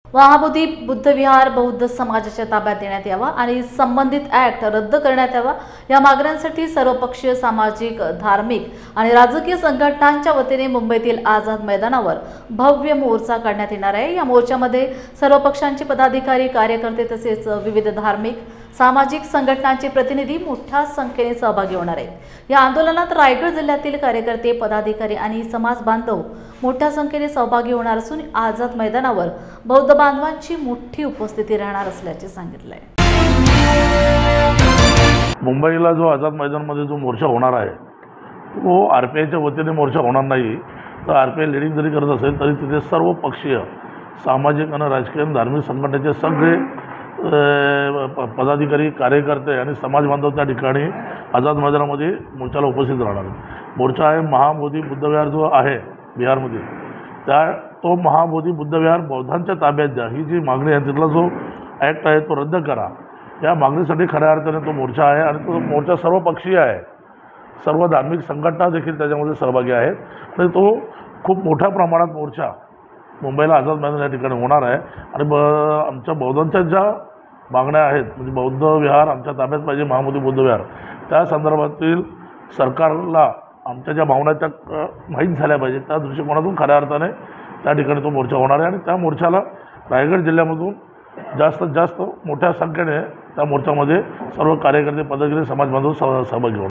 महाबोधी बुद्धविहार बौद्ध समाजाच्या ताब्यात देण्यात यावा आणि संबंधित ऍक्ट रद्द करण्यात यावा या मागण्यांसाठी सर्वपक्षीय सामाजिक, धार्मिक आणि राजकीय संघटनांच्या वतीने मुंबईतील आझाद मैदानावर भव्य मोर्चा काढण्यात येणार आहे। या मोर्चामध्ये सर्व पक्षांचे पदाधिकारी, कार्यकर्ते तसेच विविध धार्मिक, सामाजिक संघटनांचे प्रतिनिधी मोठ्या संख्येने सहभागी होणार आहेत। या आंदोलनात रायगड जिल्ह्यातील कार्यकर्ते, पदाधिकारी आणि समाज बांधव मोठ्या संख्येने सहभागी होणार असून आझाद मैदानावर बौद्ध बांधवांची मोठी उपस्थिती राहणार असल्याचे सांगितले आहे। मुंबईला जो आझाद मैदानमध्ये जो मोर्चा होणार आहे तो आरपीआयच्या वतीने मोर्चा होणार नाही। तर आरपीआय लीडिंग जरी करत असेल तरी तिथे सर्व पक्षीय, सामाजिक आणि राजकीय आणि धार्मिक संघटनेचे सगळे पदाधिकारी, कार्यकर्ते आणि समाज बांधव त्या ठिकाणी आझाद मैदानामध्ये मोर्चाला उपस्थित राहणार आहेत। मोर्चा आहे महाबोधी बुद्धविहार जो आहे बिहारमध्ये, तो महाबोधी बुद्धविहार बौद्धांच्या ताब्यात द्या ही जी मागणी आहे, तिथला जो ॲक्ट आहे तो रद्द करा, या मागणीसाठी खऱ्या अर्थाने तो मोर्चा आहे। आणि तो मोर्चा सर्व पक्षीय आहे, सर्व धार्मिक संघटना देखील त्याच्यामध्ये सहभागी आहेत। तर तो खूप मोठ्या प्रमाणात मोर्चा मुंबईला आझाद मैदान या ठिकाणी होणार आहे। आणि आमच्या बौद्धांच्या ज्या मागण्या आहेत, म्हणजे बौद्ध विहार आमच्या ताब्यात पाहिजे, महाबोधी बुद्धविहार, त्या संदर्भातील सरकारला आमच्या ज्या भावना त्या माहीत झाल्या पाहिजेत, त्या दृष्टिकोनातून खऱ्या अर्थाने त्या ठिकाणी तो मोर्चा होणार आहे। आणि त्या मोर्चाला रायगड जिल्ह्यामधून जास्तीत जास्त मोठ्या संख्येने त्या मोर्चामध्ये सर्व कार्यकर्ते, पदाधिकारी, समाज बांधव सहभागी होणार।